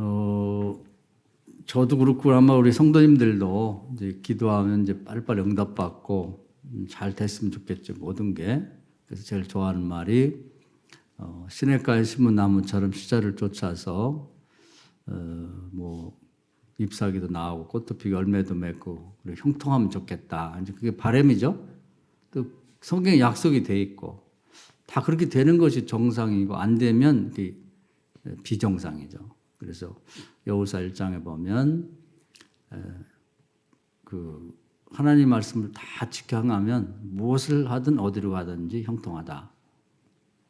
어, 저도 그렇고 아마 우리 성도님들도 이제 기도하면 이제 빨리빨리 응답받고 잘 됐으면 좋겠죠, 모든 게. 그래서 제일 좋아하는 말이 시냇가에 심은 나무처럼 시절을 쫓아서 뭐 잎사귀도 나오고 꽃도 피고 열매도 맺고 그리고 형통하면 좋겠다. 이제 그게 바람이죠. 또 성경에 약속이 돼 있고 다 그렇게 되는 것이 정상이고 안 되면 그게 비정상이죠. 그래서 여호수아 1장에 보면 그 하나님 말씀을 다 지켜 행하면 무엇을 하든 어디로 가든지 형통하다.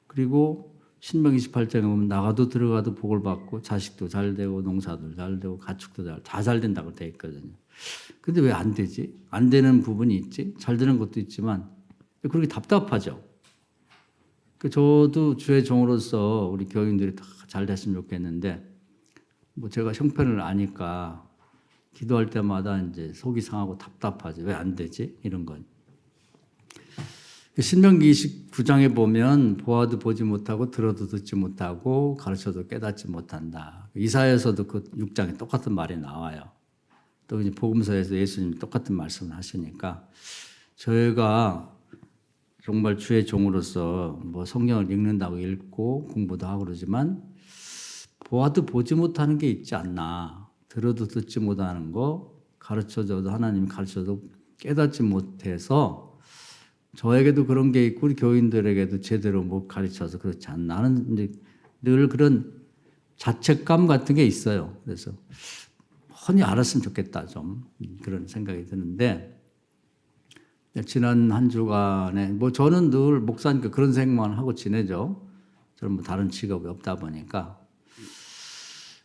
그리고 신명 28장에 보면 나가도 들어가도 복을 받고 자식도 잘 되고 농사도 잘 되고 가축도 다 잘 된다고 되어 있거든요. 근데 왜 안 되지? 안 되는 부분이 있지? 잘 되는 것도 있지만 그렇게 답답하죠. 저도 주의 종으로서 우리 교인들이 다 잘 됐으면 좋겠는데 뭐 제가 형편을 아니까 기도할 때마다 이제 속이 상하고 답답하지. 왜 안 되지? 이런 건. 신명기 29장에 보면 보아도 보지 못하고 들어도 듣지 못하고 가르쳐도 깨닫지 못한다. 이사야에서도 그 6장에 똑같은 말이 나와요. 또 이제 복음서에서 예수님이 똑같은 말씀을 하시니까 저희가 정말 주의 종으로서 뭐 성경을 읽는다고 읽고 공부도 하고 그러지만 보아도 보지 못하는 게 있지 않나. 들어도 듣지 못하는 거, 가르쳐줘도 하나님이 가르쳐도 깨닫지 못해서 저에게도 그런 게 있고 우리 교인들에게도 제대로 못 가르쳐서 그렇지 않나 하는 이제 늘 그런 자책감 같은 게 있어요. 그래서 훤히 알았으면 좋겠다 좀 그런 생각이 드는데 지난 한 주간에 뭐 저는 늘 목사니까 그런 생각만 하고 지내죠. 저는 뭐 다른 직업이 없다 보니까.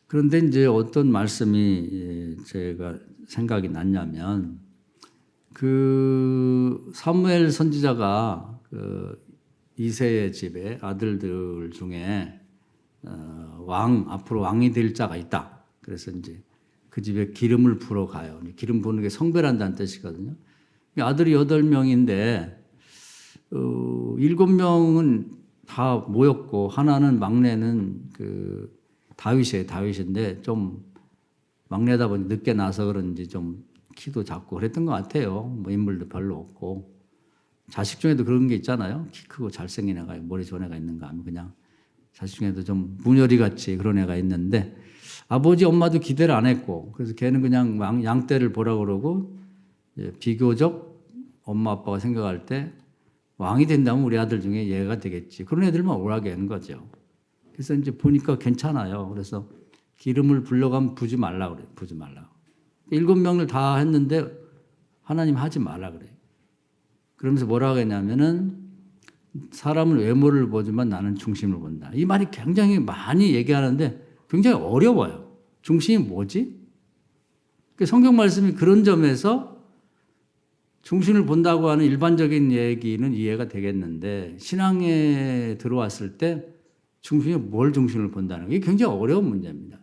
그런데 이제 어떤 말씀이 제가 생각이 났냐면 그 사무엘 선지자가 그 이새의 집에 아들들 중에 앞으로 왕이 될 자가 있다. 그래서 이제 그 집에 기름을 부러 가요. 기름 부는 게 성별한다는 뜻이거든요. 아들이 8명인데 7명은 다 모였고 하나는 막내는 그 다윗인데 좀 막내다 보니 늦게 나서 그런지 좀 키도 작고 그랬던 것 같아요. 뭐 인물도 별로 없고 자식 중에도 그런 게 있잖아요. 키 크고 잘생긴 애가 머리 좋은 애가 있는가 하면 그냥 자식 중에도 좀 문열이 같이 그런 애가 있는데 아버지 엄마도 기대를 안 했고 그래서 걔는 그냥 양떼를 보라 그러고 비교적 엄마 아빠가 생각할 때 왕이 된다면 우리 아들 중에 얘가 되겠지. 그런 애들만 오라게 하는 거죠. 그래서 이제 보니까 괜찮아요. 그래서 기름을 불러가면 부지 말라 그래요. 부지 말라. 7명을 다 했는데 하나님 하지 말라 그래요. 그러면서 뭐라고 하겠냐면은 사람은 외모를 보지만 나는 중심을 본다. 이 말이 굉장히 많이 얘기하는데 굉장히 어려워요. 중심이 뭐지? 성경 말씀이 그런 점에서 중심을 본다고 하는 일반적인 얘기는 이해가 되겠는데 신앙에 들어왔을 때 중심이 뭘 중심을 본다는 게 굉장히 어려운 문제입니다.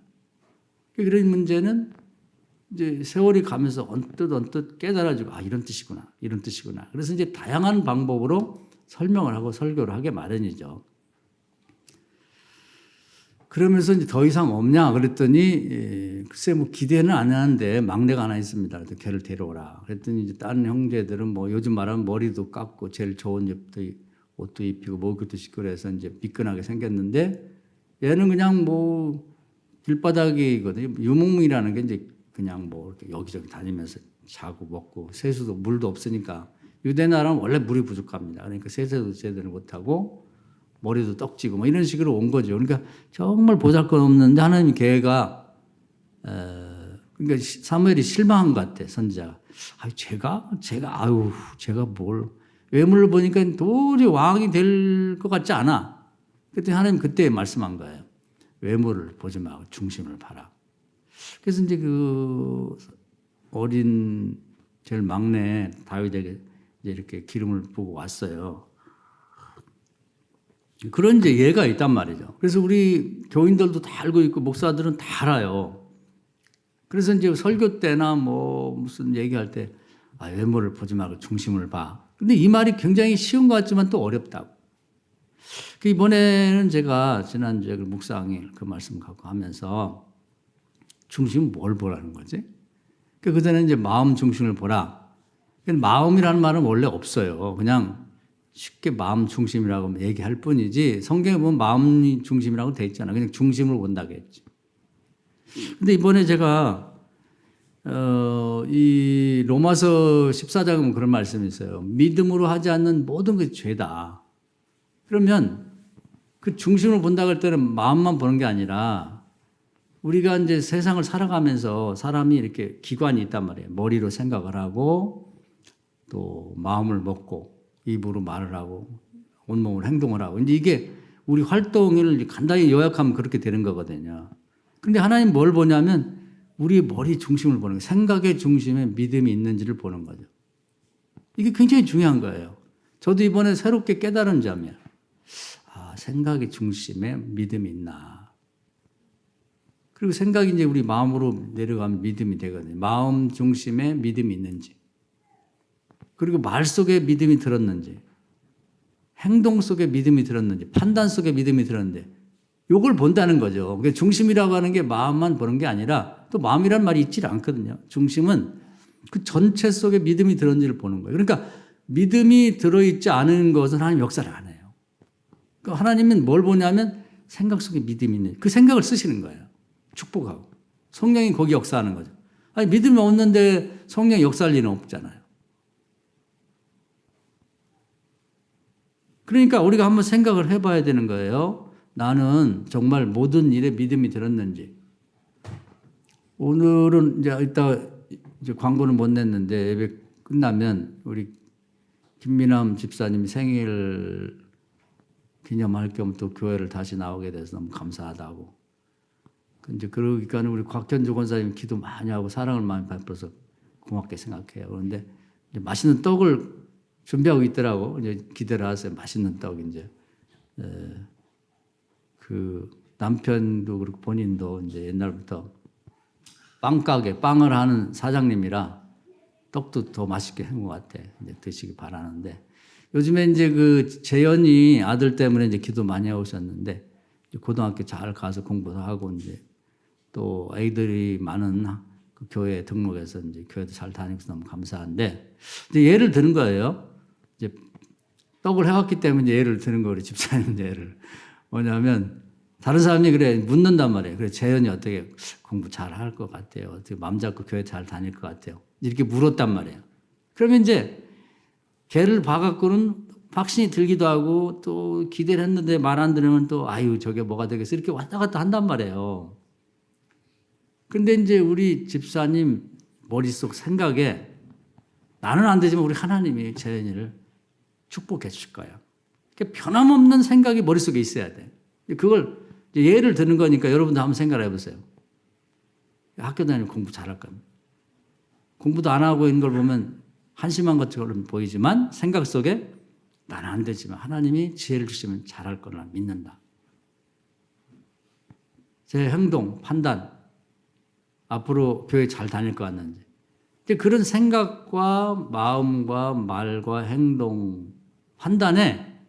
그런 문제는 이제 세월이 가면서 언뜻 깨달아지고 이런 뜻이구나, 이런 뜻이구나. 그래서 이제 다양한 방법으로 설명을 하고 설교를 하게 마련이죠. 그러면서 이제 더 이상 없냐 그랬더니 글쎄 뭐 기대는 안 하는데 막내가 하나 있습니다. 그래서 걔를 데려오라. 그랬더니 이제 다른 형제들은 뭐 요즘 말하면 머리도 깎고 제일 좋은 옷도 입히고 목욕도 시키고 그래서 이제 미끈하게 생겼는데 얘는 그냥 뭐 길바닥이거든요. 유목민이라는 게 이제 그냥 뭐 이렇게 여기저기 다니면서 자고 먹고 세수도 물도 없으니까 유대 나라는 원래 물이 부족합니다. 그러니까 세수도 제대로 못하고 머리도 떡지고 뭐 이런 식으로 온 거죠. 그러니까 정말 보잘것없는데 하나님이 걔가 그러니까 사무엘이 실망한 것 같아. 선지자가 제가 뭘 외모를 보니까 도저히 왕이 될 것 같지 않아. 그때 하나님 그때 말씀한 거예요. 외모를 보지 말고 중심을 봐라. 그래서 이제 그 어린 제일 막내 다윗에게 이제 이렇게 기름을 부고 왔어요. 그런 이제 예가 있단 말이죠. 그래서 우리 교인들도 다 알고 있고 목사들은 다 알아요. 그래서 이제 설교 때나 뭐 무슨 얘기할 때 외모를 보지 말고 중심을 봐. 근데 이 말이 굉장히 쉬운 것 같지만 또 어렵다고. 이번에는 제가 지난주에 그 묵상일 그 말씀 갖고 하면서 중심은 뭘 보라는 거지? 그전에 이제 마음 중심을 보라. 마음이라는 말은 원래 없어요. 그냥 쉽게 마음 중심이라고 얘기할 뿐이지 성경에 보면 마음 중심이라고 돼 있잖아. 그냥 중심을 본다고 했지. 근데 이번에 제가 이 로마서 14장에 보면 그런 말씀이 있어요. 믿음으로 하지 않는 모든 것이 죄다. 그러면 그 중심을 본다고 할 때는 마음만 보는 게 아니라 우리가 이제 세상을 살아가면서 사람이 이렇게 기관이 있단 말이에요. 머리로 생각을 하고 또 마음을 먹고 입으로 말을 하고 온몸으로 행동을 하고 이제 이게 우리 활동을 간단히 요약하면 그렇게 되는 거거든요. 그런데 하나님 뭘 보냐면 우리 머리 중심을 보는 거예요. 생각의 중심에 믿음이 있는지를 보는 거죠. 이게 굉장히 중요한 거예요. 저도 이번에 새롭게 깨달은 점이에요. 아, 생각의 중심에 믿음이 있나. 그리고 생각이 이제 우리 마음으로 내려가면 믿음이 되거든요. 마음 중심에 믿음이 있는지. 그리고 말 속에 믿음이 들었는지. 행동 속에 믿음이 들었는지. 판단 속에 믿음이 들었는데. 요걸 본다는 거죠. 중심이라고 하는 게 마음만 보는 게 아니라 또 마음이라는 말이 있지 않거든요. 중심은 그 전체 속에 믿음이 들었는지를 보는 거예요. 그러니까 믿음이 들어있지 않은 것은 하나님 역사를 안 해요. 그러니까 하나님은 뭘 보냐면 생각 속에 믿음이 있는 그 생각을 쓰시는 거예요. 축복하고. 성령이 거기 역사하는 거죠. 아니 믿음이 없는데 성령이 역사할 일은 없잖아요. 그러니까 우리가 한번 생각을 해봐야 되는 거예요. 나는 정말 모든 일에 믿음이 들었는지. 오늘은 이제 광고는 못 냈는데 예배 끝나면 우리 김미남 집사님 생일 기념할 겸 또 교회를 다시 나오게 돼서 너무 감사하다고. 이제 그러니까 우리 곽현주 권사님 기도 많이 하고 사랑을 많이 베풀어서 고맙게 생각해요. 그런데 이제 맛있는 떡을 준비하고 있더라고. 이제 기대를 하세요. 맛있는 떡 이제. 그 남편도 그렇고 본인도 이제 옛날부터 빵가게 빵을 하는 사장님이라 떡도 더 맛있게 한 것 같아. 이제 드시기 바라는데 요즘에 이제 그 재현이 아들 때문에 이제 기도 많이 하고 오셨는데 고등학교 잘 가서 공부도 하고 이제 또 아이들이 많은 그 교회에 등록해서 이제 교회도 잘 다니면서 너무 감사한데 이제 예를 드는 거예요. 이제 떡을 해왔기 때문에 이제 예를 드는 거 우리 집사님 예를. 뭐냐면 다른 사람이 그래 묻는단 말이에요. 그래 재현이 어떻게 공부 잘 할 것 같아요? 어떻게 마음 잡고 교회 잘 다닐 것 같아요? 이렇게 물었단 말이에요. 그러면 이제 걔를 봐갖고는 확신이 들기도 하고 또 기대를 했는데 말 안 들으면 또 아유 저게 뭐가 되겠어 이렇게 왔다 갔다 한단 말이에요. 그런데 이제 우리 집사님 머릿속 생각에 나는 안 되지만 우리 하나님이 재현이를 축복해 주실 거예요. 그러니까 변함없는 생각이 머릿속에 있어야 돼. 그걸 예를 드는 거니까 여러분도 한번 생각을 해보세요. 학교 다니면 공부 잘할 겁니다. 공부도 안 하고 있는 걸 보면 한심한 것처럼 보이지만 생각 속에 나는 안 되지만 하나님이 지혜를 주시면 잘할 거라 믿는다. 제 행동, 판단, 앞으로 교회 잘 다닐 것 같는지. 그런 생각과 마음과 말과 행동, 판단에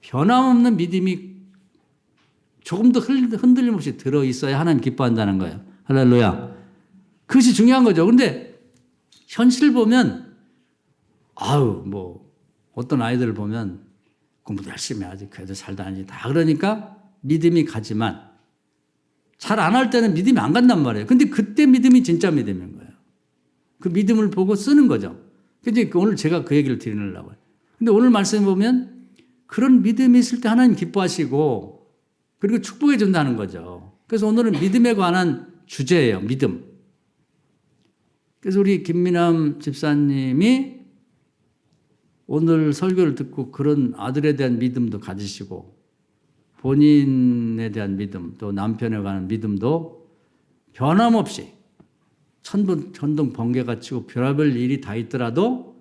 변함없는 믿음이 조금도 흔들림 없이 들어있어야 하나님 기뻐한다는 거예요. 할렐루야. 그것이 중요한 거죠. 그런데 현실 보면 어떤 아이들을 보면 공부도 열심히 하지 교회도 잘 다니지 다 그러니까 믿음이 가지만 잘 안 할 때는 믿음이 안 간단 말이에요. 근데 그때 믿음이 진짜 믿음인 거예요. 그 믿음을 보고 쓰는 거죠. 근데 오늘 제가 그 얘기를 드리려고요. 근데 오늘 말씀해 보면 그런 믿음이 있을 때 하나님 기뻐하시고 그리고 축복해 준다는 거죠. 그래서 오늘은 믿음에 관한 주제예요. 믿음. 그래서 우리 김미남 집사님이 오늘 설교를 듣고 그런 아들에 대한 믿음도 가지시고 본인에 대한 믿음 또 남편에 관한 믿음도 변함없이 천둥 번개가 치고 별별 일이 다 있더라도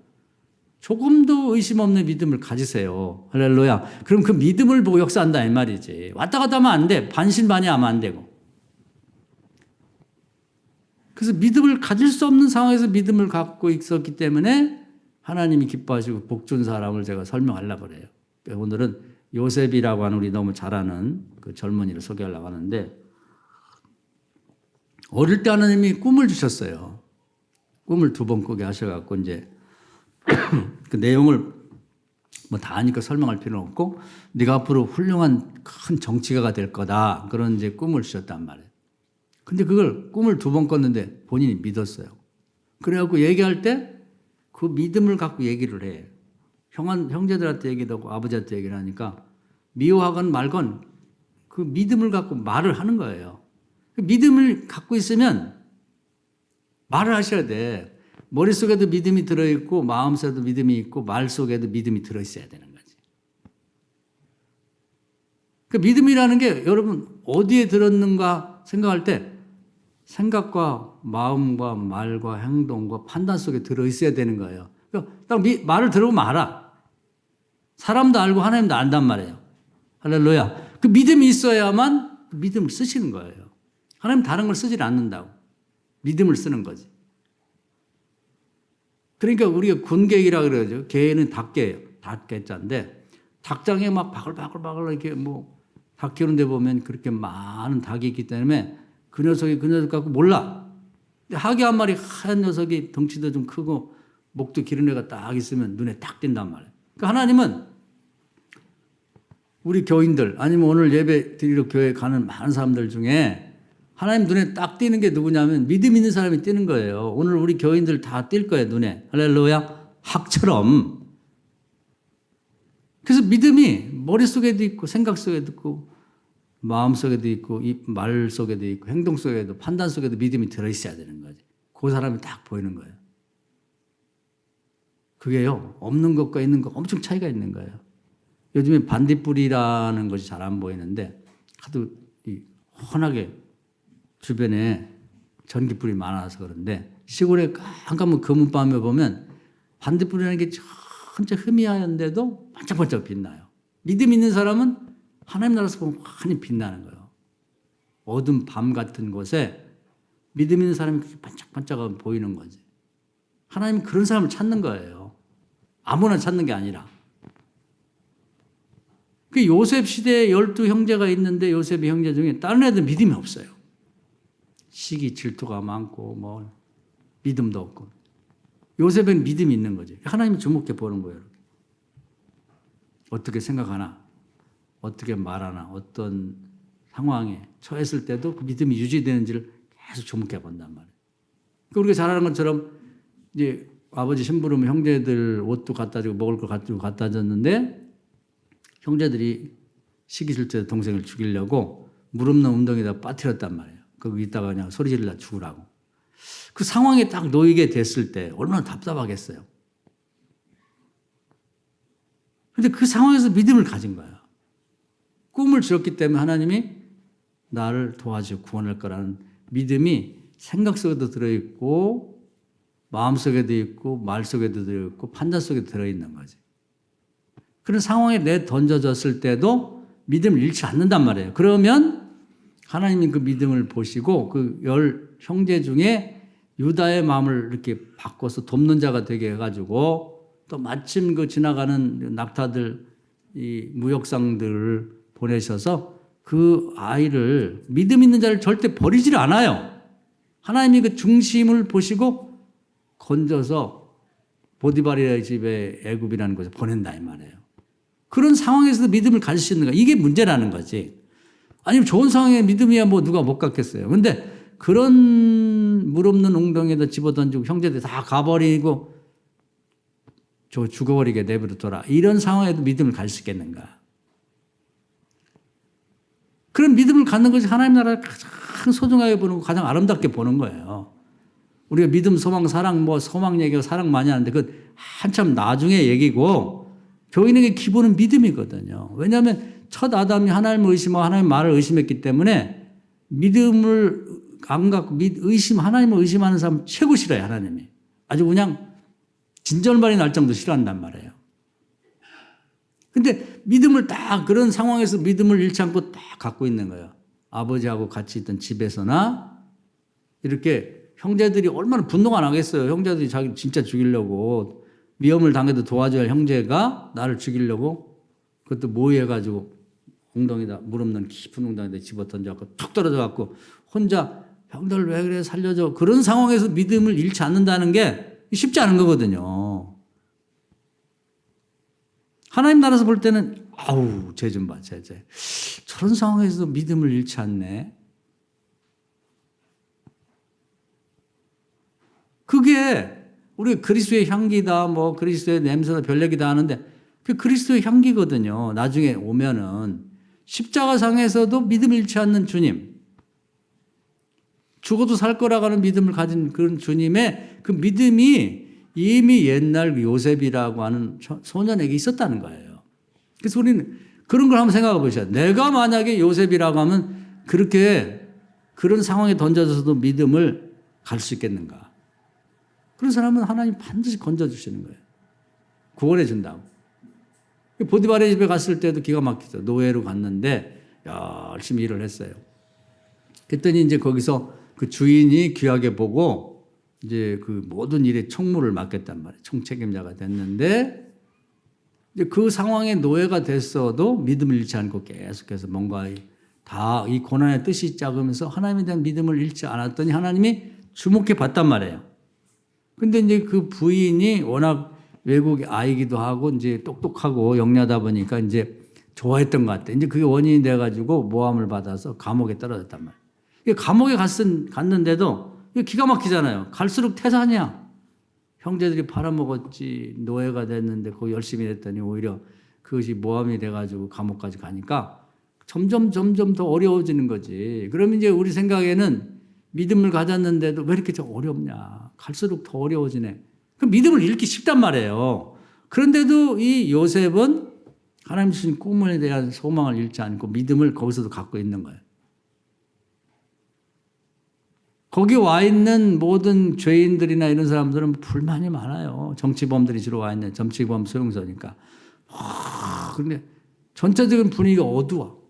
조금도 의심 없는 믿음을 가지세요. 할렐루야. 그럼 그 믿음을 보고 역사한다 이 말이지. 왔다 갔다 하면 안 돼. 반신반의하면 안 되고. 그래서 믿음을 가질 수 없는 상황에서 믿음을 갖고 있었기 때문에 하나님이 기뻐하시고 복 준 사람을 제가 설명하려고 그래요. 오늘은 요셉이라고 하는 우리 너무 잘 아는 그 젊은이를 소개하려고 하는데 어릴 때 하나님이 꿈을 주셨어요. 꿈을 2번 꾸게 하셔갖고 이제 그 내용을 뭐 다 아니까 설명할 필요는 없고 네가 앞으로 훌륭한 큰 정치가가 될 거다. 그런 이제 꿈을 주셨단 말이에요. 근데 그걸 꿈을 2번 꿨는데 본인이 믿었어요. 그래갖고 얘기할 때 그 믿음을 갖고 얘기를 해. 형제들한테 얘기도 하고 아버지한테 얘기를 하니까 미워하건 말건 그 믿음을 갖고 말을 하는 거예요. 믿음을 갖고 있으면 말을 하셔야 돼. 머릿속에도 믿음이 들어있고 마음속에도 믿음이 있고 말 속에도 믿음이 들어있어야 되는 거지. 그 믿음이라는 게 여러분 어디에 들었는가 생각할 때 생각과 마음과 말과 행동과 판단 속에 들어있어야 되는 거예요. 딱 말을 들어보면 알아. 사람도 알고 하나님도 안단 말이에요. 할렐루야. 그 믿음이 있어야만 그 믿음을 쓰시는 거예요. 하나님 다른 걸 쓰질 않는다고. 믿음을 쓰는 거지. 그러니까 우리가 군계이라 그러죠. 개는 닭개예요. 닭개자인데 닭장에 막 바글바글 이렇게 뭐 닭 키우는 데 보면 그렇게 많은 닭이 있기 때문에 그 녀석이 그 녀석 갖고 몰라. 하기 한 마리 하얀 녀석이 덩치도 좀 크고 목도 기른 애가 딱 있으면 눈에 딱 띈단 말이에요. 그러니까 하나님은 우리 교인들 아니면 오늘 예배 드리러 교회 가는 많은 사람들 중에 하나님 눈에 딱 띄는 게 누구냐면 믿음 있는 사람이 띄는 거예요. 오늘 우리 교인들 다 띌 거예요. 눈에. 할렐루야. 학처럼. 그래서 믿음이 머릿속에도 있고 생각 속에도 있고 마음 속에도 있고 말 속에도 있고 행동 속에도 판단 속에도 믿음이 들어있어야 되는 거지. 그 사람이 딱 보이는 거예요. 그게요. 없는 것과 있는 것 엄청 차이가 있는 거예요. 요즘에 반딧불이라는 것이 잘 안 보이는데 하도 훤하게 주변에 전기불이 많아서 그런데 시골에 깜깜한 금은밤에 보면 반딧불이라는 게 전체 흐미하는데도 반짝반짝 빛나요. 믿음 있는 사람은 하나님 나라에서 보면 환히 빛나는 거예요. 어두운 밤 같은 곳에 믿음 있는 사람이 반짝반짝 보이는 거지. 하나님은 그런 사람을 찾는 거예요. 아무나 찾는 게 아니라. 그 요셉 시대에 12형제가 있는데 요셉의 형제 중에 다른 애들 믿음이 없어요. 시기 질투가 많고 뭐 믿음도 없고. 요셉은 믿음이 있는 거죠. 하나님이 주목해 보는 거예요. 어떻게 생각하나, 어떻게 말하나, 어떤 상황에 처했을 때도 그 믿음이 유지되는지를 계속 주목해 본단 말이에요. 우리가 잘 아는 것처럼 이제 아버지 심부름 형제들 옷도 갖다 주고 먹을 거 가지고 갖다 줬는데 형제들이 시기 질투에 동생을 죽이려고 물 없는 웅덩이에다 빠뜨렸단 말이에요. 거기 있다가 그냥 소리 지르려 죽으라고. 그 상황에 딱 놓이게 됐을 때 얼마나 답답하겠어요. 그런데 그 상황에서 믿음을 가진 거예요. 꿈을 주었기 때문에 하나님이 나를 도와주고 구원할 거라는 믿음이 생각 속에도 들어있고 마음 속에도 있고 말 속에도 들어있고 판단 속에도 들어있는 거지. 그런 상황에 내 던져졌을 때도 믿음을 잃지 않는단 말이에요. 그러면 하나님이 그 믿음을 보시고 그 10 형제 중에 유다의 마음을 이렇게 바꿔서 돕는 자가 되게 해가지고 또 마침 그 지나가는 낙타들 이 무역상들을 보내셔서 그 아이를 믿음 있는 자를 절대 버리질 않아요. 하나님이 그 중심을 보시고 건져서 보디발의 집에 애굽이라는 곳에 보낸다 이 말이에요. 그런 상황에서도 믿음을 가질 수 있는가? 이게 문제라는 거지. 아니면 좋은 상황에 믿음이야 뭐 누가 못 갖겠어요. 그런데 그런 물 없는 웅덩이에다 집어던지고 형제들 다 가버리고 저 죽어버리게 내버려둬라. 이런 상황에도 믿음을 가질 수 있겠는가? 그런 믿음을 갖는 것이 하나님 나라를 가장 소중하게 보는 거, 가장 아름답게 보는 거예요. 우리가 믿음, 소망, 사랑, 뭐 소망 얘기가 사랑 많이 하는데 그건 한참 나중에 얘기고 교인에게 기본은 믿음이거든요. 왜냐하면 첫 아담이 하나님을 의심하고 하나님 말을 의심했기 때문에 믿음을 안 갖고 하나님을 의심하는 사람 최고 싫어요. 하나님이. 아주 그냥 진절말이 날 정도 싫어한단 말이에요. 근데 믿음을 딱 그런 상황에서 믿음을 잃지 않고 딱 갖고 있는 거예요. 아버지하고 같이 있던 집에서나 이렇게 형제들이 얼마나 분노가 나겠어요. 형제들이 자기 진짜 죽이려고 위험을 당해도 도와줘야 할 형제가 나를 죽이려고 그것도 모의해가지고 엉덩이다 물 없는 깊은 웅덩이에다 집어 던져갖고 툭 떨어져갖고 혼자 형들 왜 그래 살려줘. 그런 상황에서 믿음을 잃지 않는다는 게 쉽지 않은 거거든요. 하나님 나라에서 볼 때는 아우 쟤 좀 봐, 쟤. 저런 상황에서도 믿음을 잃지 않네. 그게 우리 그리스도의 향기다, 뭐 그리스도의 냄새다, 별 얘기다 하는데 그 그리스도의 향기거든요. 나중에 오면은 십자가상에서도 믿음 잃지 않는 주님, 죽어도 살 거라고 하는 믿음을 가진 그런 주님의 그 믿음이 이미 옛날 요셉이라고 하는 소년에게 있었다는 거예요. 그래서 우리는 그런 걸 한번 생각해 보셔야 돼요. 내가 만약에 요셉이라고 하면 그렇게 그런 상황에 던져져서도 믿음을 갈 수 있겠는가? 그런 사람은 하나님 반드시 건져주시는 거예요. 구원해 준다고. 보디발의 집에 갔을 때도 기가 막히죠. 노예로 갔는데 열심히 일을 했어요. 그랬더니 이제 거기서 그 주인이 귀하게 보고 이제 그 모든 일에 총무를 맡겠단 말이에요. 총책임자가 됐는데 이제 그 상황에 노예가 됐어도 믿음을 잃지 않고 계속해서 뭔가 다 이 고난의 뜻이 작으면서 하나님에 대한 믿음을 잃지 않았더니 하나님이 주목해 봤단 말이에요. 근데 이제 그 부인이 워낙 외국 아이기도 하고 이제 똑똑하고 영리하다 보니까 이제 좋아했던 것 같아. 이제 그게 원인이 돼가지고 모함을 받아서 감옥에 떨어졌단 말이에요. 감옥에 갔는데도 기가 막히잖아요. 갈수록 태산이야. 형제들이 팔아먹었지, 노예가 됐는데 거기 열심히 했더니 오히려 그것이 모함이 돼가지고 감옥까지 가니까 점점 더 어려워지는 거지. 그러면 이제 우리 생각에는 믿음을 가졌는데도 왜 이렇게 좀 어렵냐. 갈수록 더 어려워지네. 그 믿음을 잃기 쉽단 말이에요. 그런데도 이 요셉은 하나님 주신 꿈에 대한 소망을 잃지 않고 믿음을 거기서도 갖고 있는 거예요. 거기 와 있는 모든 죄인들이나 이런 사람들은 불만이 많아요. 정치범들이 주로 와 있는 정치범 소용소니까. 근데 전체적인 분위기가 어두워.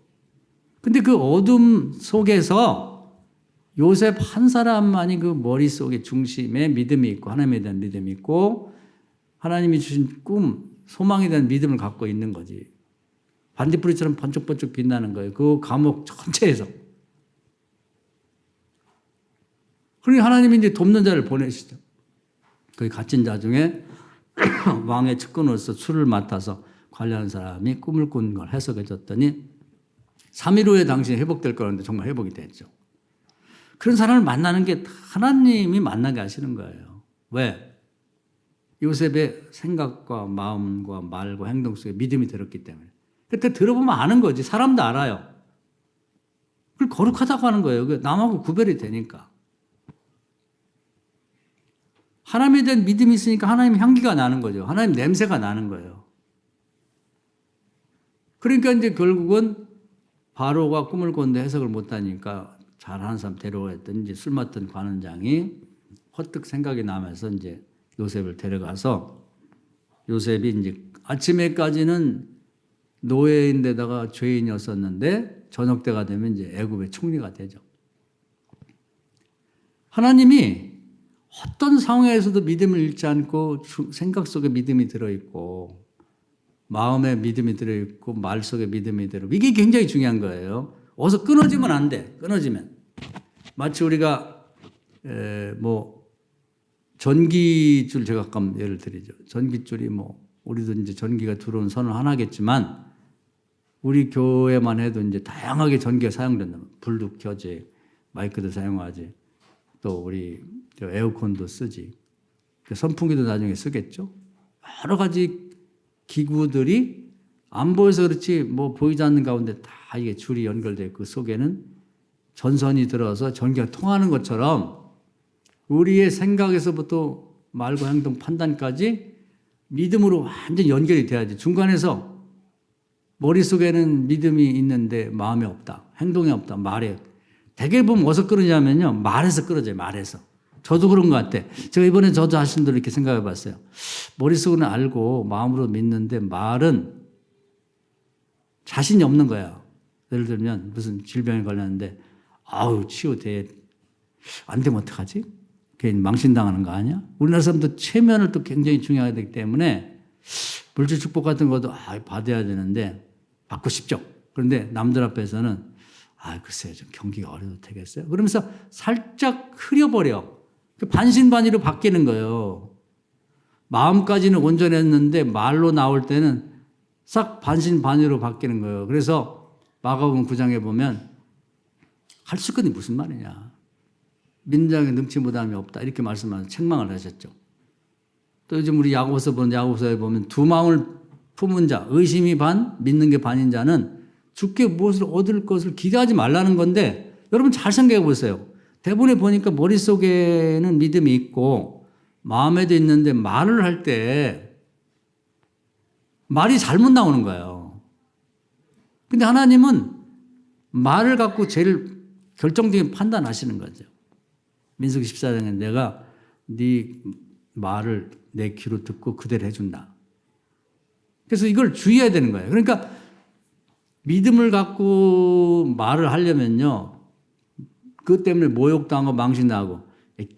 근데 그 어둠 속에서 요셉 한 사람만이 그 머릿속에 중심에 믿음이 있고 하나님에 대한 믿음이 있고 하나님이 주신 꿈, 소망에 대한 믿음을 갖고 있는 거지. 반딧불이처럼 번쩍번쩍 빛나는 거예요. 그 감옥 전체에서. 그러니 하나님이 이제 돕는 자를 보내시죠. 거기 갇힌 자 중에 왕의 측근으로서 술을 맡아서 관리하는 사람이 꿈을 꾼 걸 해석해 줬더니 3일 후에 당신이 회복될 거라는데 정말 회복이 됐죠. 그런 사람을 만나는 게 하나님이 만나게 하시는 거예요. 왜? 요셉의 생각과 마음과 말과 행동 속에 믿음이 들었기 때문에. 그때 들어보면 아는 거지. 사람도 알아요. 그걸 거룩하다고 하는 거예요. 남하고 구별이 되니까. 하나님에 대한 믿음이 있으니까 하나님 향기가 나는 거죠. 하나님 냄새가 나는 거예요. 그러니까 이제 결국은 바로가 꿈을 꿨는데 해석을 못하니까 잘하는 사람 데려왔더니 이제 술 맡던 관원장이 퍼뜩 생각이 나면서 이제 요셉을 데려가서 요셉이 이제 아침에까지는 노예인데다가 죄인이었었는데 저녁 때가 되면 이제 애굽의 총리가 되죠. 하나님이 어떤 상황에서도 믿음을 잃지 않고 생각 속에 믿음이 들어있고 마음에 믿음이 들어있고 말 속에 믿음이 들어있고 이게 굉장히 중요한 거예요. 어디서 끊어지면 안 돼. 끊어지면. 마치 우리가 뭐 전기줄 제가 아까 예를 드리죠. 전기줄이 뭐 우리도 이제 전기가 들어온 선은 하나겠지만 우리 교회만 해도 이제 다양하게 전기가 사용된다. 불도 켜지, 마이크도 사용하지, 또 우리 에어컨도 쓰지, 선풍기도 나중에 쓰겠죠. 여러 가지 기구들이 안 보여서 그렇지 뭐 보이지 않는 가운데 다 이게 줄이 연결되어 있고 그 속에는 전선이 들어서 전기가 통하는 것처럼 우리의 생각에서부터 말과 행동 판단까지 믿음으로 완전히 연결이 돼야지. 중간에서 머릿속에는 믿음이 있는데 마음이 없다, 행동이 없다, 말에 대개 보면 어디서 끊어지냐면요, 말에서 끊어져요. 말에서. 저도 그런 것 같아. 제가 이번에 저도 하신 대로 이렇게 생각해 봤어요. 머릿속은 알고 마음으로 믿는데 말은 자신이 없는 거야. 예를 들면 무슨 질병에 걸렸는데 아우 치유돼 안 되면 어떡하지? 괜히 망신당하는 거 아니야? 우리나라 사람도 체면을 또 굉장히 중요하기 때문에 물질 축복 같은 것도 받아야 되는데 받고 싶죠. 그런데 남들 앞에서는 글쎄요, 좀 경기가 어려도 되겠어요? 그러면서 살짝 흐려버려. 반신반의로 바뀌는 거예요. 마음까지는 온전했는데 말로 나올 때는 싹 반신반의로 바뀌는 거예요. 그래서 마가복음 9장에 보면 할 수 있거니 무슨 말이냐. 민장에 능치 못함이 없다. 이렇게 말씀하셔서 책망을 하셨죠. 또 요즘 우리 야고보서 보는 야고보서에 보면 두 마음을 품은 자, 의심이 반, 믿는 게 반인 자는 주께 무엇을 얻을 것을 기대하지 말라는 건데 여러분 잘 생각해 보세요. 대본에 보니까 머릿속에는 믿음이 있고 마음에도 있는데 말을 할 때 말이 잘못 나오는 거예요. 근데 하나님은 말을 갖고 제일 결정적인 판단하시는 거죠. 민수기 14장에 내가 네 말을 내 귀로 듣고 그대로 해준다. 그래서 이걸 주의해야 되는 거예요. 그러니까 믿음을 갖고 말을 하려면요. 그것 때문에 모욕당하고 망신당하고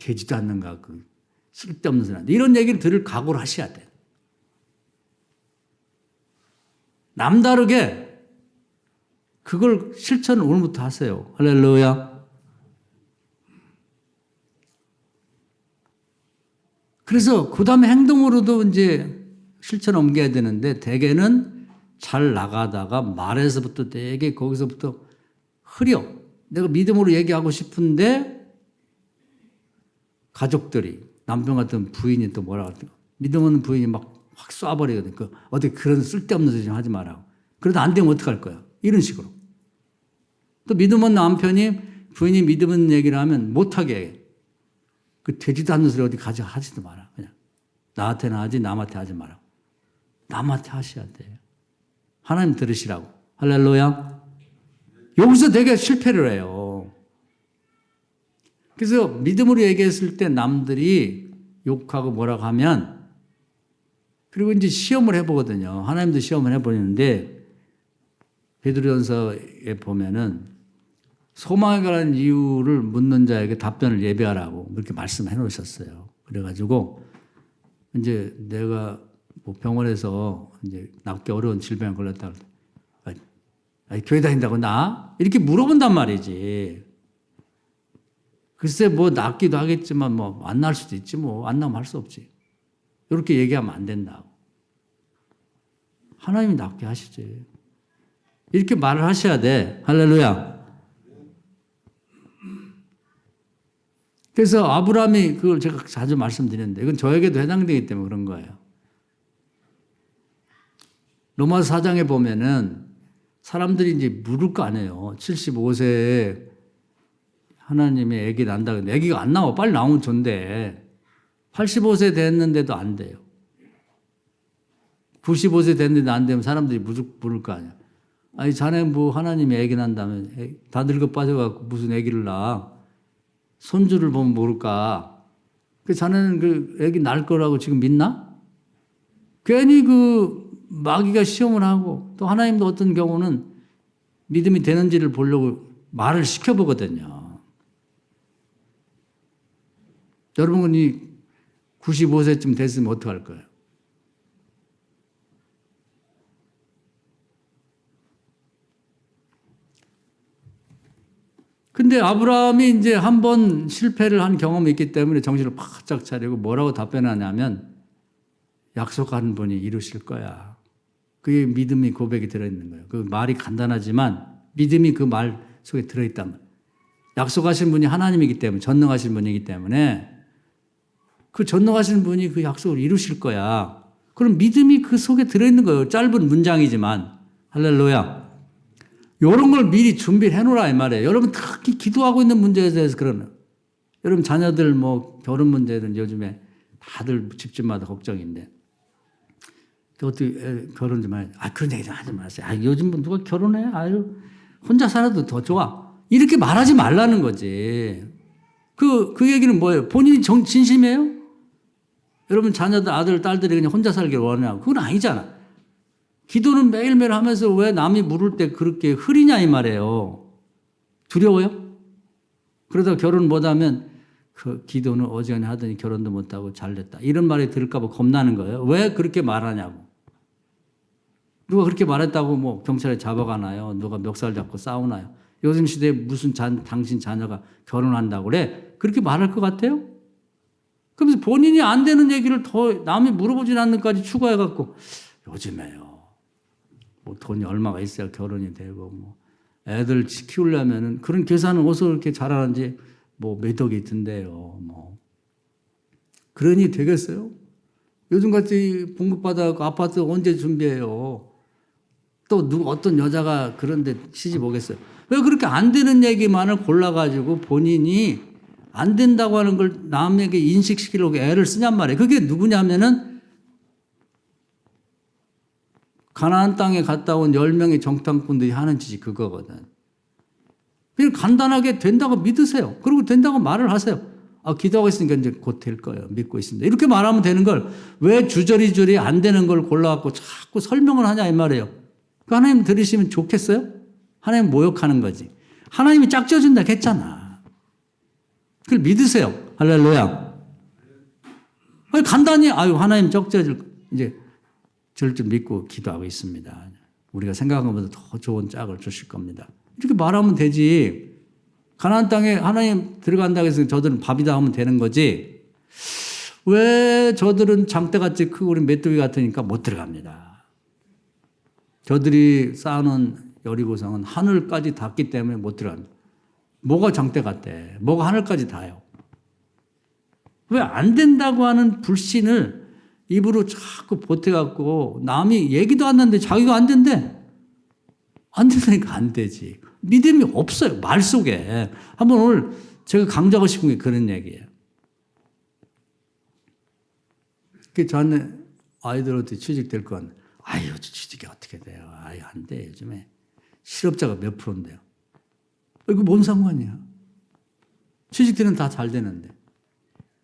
되지도 않는가 그 쓸데없는 소리 이런 얘기를 들을 각오를 하셔야 돼요. 남다르게 그걸 실천을 오늘부터 하세요. 할렐루야. 그래서 그 다음에 행동으로도 이제 실천 옮겨야 되는데 대개는 잘 나가다가 말에서부터 되게 거기서부터 흐려. 내가 믿음으로 얘기하고 싶은데 가족들이 남편 같은 부인이 또 뭐라 그러더라. 믿음 없는 부인이 막 확 쏴버리거든. 어떻게 그런 쓸데없는 소리 좀 하지 마라고. 그러다 안 되면 어떡할 거야. 이런 식으로. 또 믿음 없는 남편이 부인이 믿음 없는 얘기를 하면 못하게 해. 그 되지도 않는 소리 어디 가져 하지도 마라. 그냥 나한테는 하지 남한테 하지 마라. 남한테 하셔야 돼요. 하나님 들으시라고. 할렐루야. 여기서 되게 실패를 해요. 그래서 믿음으로 얘기했을 때 남들이 욕하고 뭐라고 하면 그리고 이제 시험을 해보거든요. 하나님도 시험을 해보는데 베드로전서에 보면은 소망에 관한 이유를 묻는 자에게 답변을 예비하라고 그렇게 말씀해 놓으셨어요. 그래가지고 이제 내가 뭐 병원에서 이제 낫기 어려운 질병에 걸렸다. 교회 다닌다고 나? 이렇게 물어본단 말이지. 글쎄 뭐 낫기도 하겠지만 뭐 안 날 수도 있지 뭐 안 나면 할 수 없지. 이렇게 얘기하면 안 된다고. 하나님이 낫게 하시지. 이렇게 말을 하셔야 돼. 할렐루야. 그래서 아브라함이 그걸 제가 자주 말씀드렸는데 이건 저에게도 해당되기 때문에 그런 거예요. 로마서 4장에 보면은 사람들이 이제 물을 거 아니에요. 75세에 하나님의 애기 난다. 근데 애기가 안 나와. 빨리 나오면 좋은데 85세 됐는데도 안 돼요. 95세 됐는데도 안 되면 사람들이 물을 거 아니야. 아니 자네 뭐 하나님의 애기 난다면 다 늙어 빠져갖고 무슨 애기를 낳아. 손주를 보면 모를까. 그 자네는 그 애기 낳을 거라고 지금 믿나? 괜히 그 마귀가 시험을 하고 또 하나님도 어떤 경우는 믿음이 되는지를 보려고 말을 시켜보거든요. 여러분이 95세쯤 됐으면 어떡할 거예요? 근데 아브라함이 이제 한 번 실패를 한 경험이 있기 때문에 정신을 바짝 차리고 뭐라고 답변하냐면 약속한 분이 이루실 거야. 그게 믿음이 고백이 들어있는 거예요. 그 말이 간단하지만 믿음이 그 말 속에 들어있단 말이에요. 약속하신 분이 하나님이기 때문에 전능하신 분이기 때문에 그 전능하신 분이 그 약속을 이루실 거야. 그럼 믿음이 그 속에 들어있는 거예요. 짧은 문장이지만. 할렐루야. 이런 걸 미리 준비를 해놓으라 이 말이에요. 여러분 특히 기도하고 있는 문제에 대해서 그러는. 여러분 자녀들 뭐 결혼 문제는 요즘에 다들 집집마다 걱정인데 어떻게 결혼 좀 해. 그런 얘기 좀 하지 마세요. 요즘 뭐 누가 결혼해? 혼자 살아도 더 좋아. 이렇게 말하지 말라는 거지. 그 얘기는 뭐예요? 본인이 진심이에요? 여러분 자녀들 아들 딸들이 그냥 혼자 살길 원하냐고. 그건 아니잖아. 기도는 매일매일 하면서 왜 남이 물을 때 그렇게 흐리냐 이 말이에요. 두려워요? 그러다 결혼 못하면 그 기도는 어지간히 하더니 결혼도 못하고 잘됐다. 이런 말이 들을까 봐 겁나는 거예요. 왜 그렇게 말하냐고. 누가 그렇게 말했다고 뭐 경찰에 잡아가나요? 누가 멱살 잡고 싸우나요? 요즘 시대에 무슨 당신 자녀가 결혼한다고 그래? 그렇게 말할 것 같아요? 그러면서 본인이 안 되는 얘기를 더 남이 물어보진 않는까지 추가해갖고 요즘에요. 뭐 돈이 얼마가 있어야 결혼이 되고 뭐 애들 키우려면은 그런 계산은 어디서 그렇게 잘하는지 뭐 몇 억이 있던데요. 뭐 그러니 되겠어요? 요즘같이 봉급받아서 아파트 언제 준비해요? 또 어떤 여자가 그런데 시집 오겠어요? 왜 그렇게 안 되는 얘기만을 골라가지고 본인이 안 된다고 하는 걸 남에게 인식시키려고 애를 쓰냔 말이에요. 그게 누구냐면은 가나안 땅에 갔다 온 10명의 정탐꾼들이 하는 짓이 그거거든. 그냥 간단하게 된다고 믿으세요. 그리고 된다고 말을 하세요. 아, 기도하고 있으니까 이제 곧 될 거예요. 믿고 있습니다. 이렇게 말하면 되는 걸 왜 주저리주저리 안 되는 걸 골라갖고 자꾸 설명을 하냐 이 말이에요. 그 하나님 들으시면 좋겠어요? 하나님 모욕하는 거지. 하나님이 짝져준다 했잖아. 그걸 믿으세요. 할렐루야. 간단히 하나님 짝져줄 이제 줄 줄 믿고 기도하고 있습니다. 우리가 생각한 것보다 더 좋은 짝을 주실 겁니다. 이렇게 말하면 되지. 가나안 땅에 하나님 들어간다고 해서 저들은 밥이다 하면 되는 거지. 왜 저들은 장대같이 크고 우리 메뚜기 같으니까 못 들어갑니다. 저들이 쌓아놓은 여리고성은 하늘까지 닿기 때문에 못 들어갑니다. 뭐가 장대 같대? 뭐가 하늘까지 닿아요? 왜 안 된다고 하는 불신을 입으로 자꾸 보태갖고 남이 얘기도 안 하는데 자기가 안 된대. 안 된다니까 안 되지. 믿음이 없어요. 말 속에. 한번 오늘 제가 강조하고 싶은 게 그런 얘기예요. 저는 아이들한테 취직될 건 아유 취직이 어떻게 돼요. 아유 안 돼. 요즘에 실업자가 몇 프로인데요. 이거 뭔 상관이야. 취직되는 다 잘 되는데.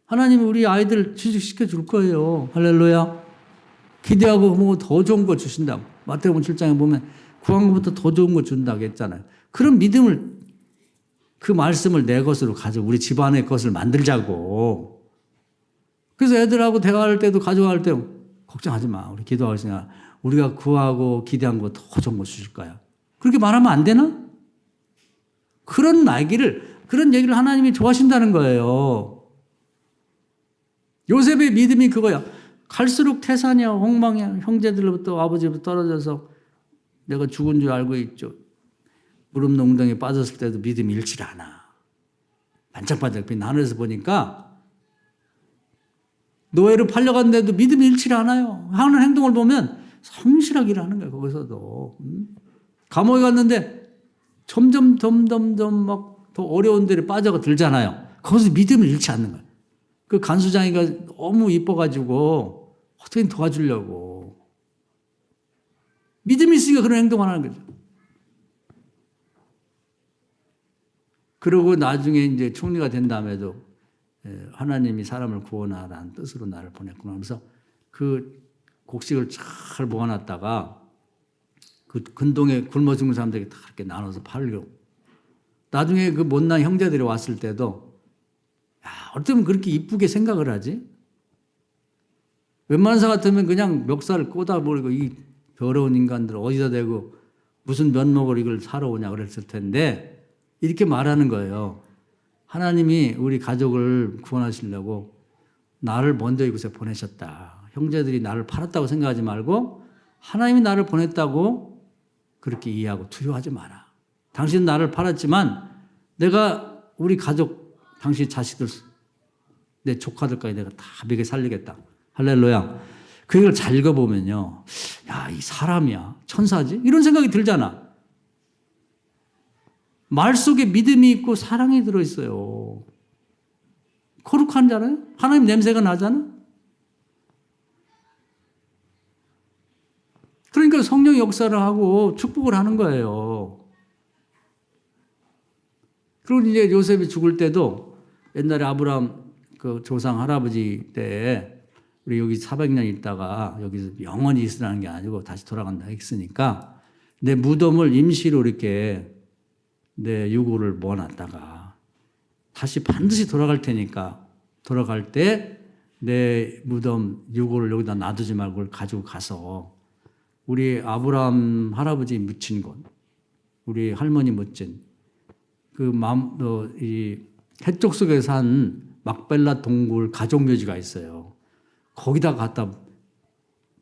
하나님이 우리 아이들 취직시켜 줄 거예요. 할렐루야. 기대하고 뭐 더 좋은 거 주신다고. 마태복음 7장에 보면 구한 것보다 더 좋은 거 준다고 했잖아요. 그런 믿음을 그 말씀을 내 것으로 가지고 우리 집안의 것을 만들자고. 그래서 애들하고 대화할 때도 가져갈 때 걱정하지 마. 우리 기도할 시간 우리가 구하고 기대한 거 더 좋은 거 주실 거야. 그렇게 말하면 안 되나? 그런 얘기를 하나님이 좋아하신다는 거예요. 요셉의 믿음이 그거야. 갈수록 태산이야, 홍망이야. 형제들로부터 아버지부터 떨어져서 내가 죽은 줄 알고 있죠. 무릎 농덩이에 빠졌을 때도 믿음이 잃지 않아. 반짝반짝 빛 하늘에서 보니까 노예로 팔려갔는데도 믿음이 잃지 않아요. 하는 행동을 보면 성실하게 일하는 거예요. 거기서도. 감옥에 갔는데 점점 막 더 어려운 데를 빠져가 들잖아요. 거기서 믿음을 잃지 않는 거예요. 그 간수장이가 너무 이뻐가지고 어떻게 도와주려고. 믿음이 있으니까 그런 행동을 하는 거죠. 그러고 나중에 이제 총리가 된 다음에도 하나님이 사람을 구원하라는 뜻으로 나를 보냈구나. 그래서 그 곡식을 잘 모아놨다가 그 근동에 굶어 죽는 사람들에게 다 이렇게 나눠서 팔려고. 나중에 그 못난 형제들이 왔을 때도 어쩌면 그렇게 이쁘게 생각을 하지? 웬만한 사람 같으면 그냥 멱살을 꽂아버리고 이 더러운 인간들 어디다 대고 무슨 면목을 이걸 사러 오냐 그랬을 텐데 이렇게 말하는 거예요. 하나님이 우리 가족을 구원하시려고 나를 먼저 이곳에 보내셨다. 형제들이 나를 팔았다고 생각하지 말고 하나님이 나를 보냈다고 그렇게 이해하고 두려워하지 마라. 당신은 나를 팔았지만 내가 우리 가족, 당신 자식들, 내 조카들까지 내가 다 먹여 살리겠다. 할렐루야. 그 얘기를 잘 읽어보면요. 야, 이 사람이야. 천사지? 이런 생각이 들잖아. 말 속에 믿음이 있고 사랑이 들어있어요. 거룩하잖아요? 하나님 냄새가 나잖아? 그러니까 성령 역사를 하고 축복을 하는 거예요. 그리고 이제 요셉이 죽을 때도 옛날에 아브라함 그 조상 할아버지 때에 우리 여기 400년 있다가 여기서 영원히 있으라는 게 아니고 다시 돌아간다 했으니까 내 무덤을 임시로 이렇게 내 유골을 모아놨다가 다시 반드시 돌아갈 테니까 돌아갈 때 내 무덤 유골을 여기다 놔두지 말고 그걸 가지고 가서 우리 아브라함 할아버지 묻힌 곳, 우리 할머니 묻힌 이 해쪽 속에 산 막벨라 동굴 가족묘지가 있어요. 거기다 갖다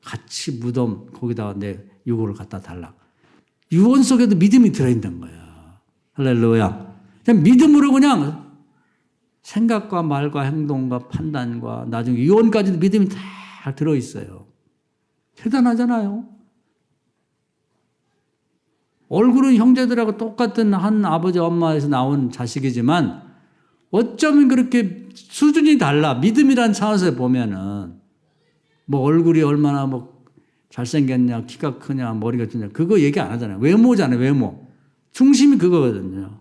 같이 무덤 거기다가 내 유골을 갖다 달라. 유언 속에도 믿음이 들어있는 거야. 할렐루야. 그냥 믿음으로 그냥 생각과 말과 행동과 판단과 나중에 유언까지도 믿음이 다 들어있어요. 대단하잖아요. 얼굴은 형제들하고 똑같은 한 아버지 엄마에서 나온 자식이지만 어쩌면 그렇게 수준이 달라. 믿음이란 차원에서 보면은 뭐 얼굴이 얼마나 뭐 잘생겼냐, 키가 크냐, 머리가 좋냐 그거 얘기 안 하잖아요. 외모잖아요. 외모. 중심이 그거거든요.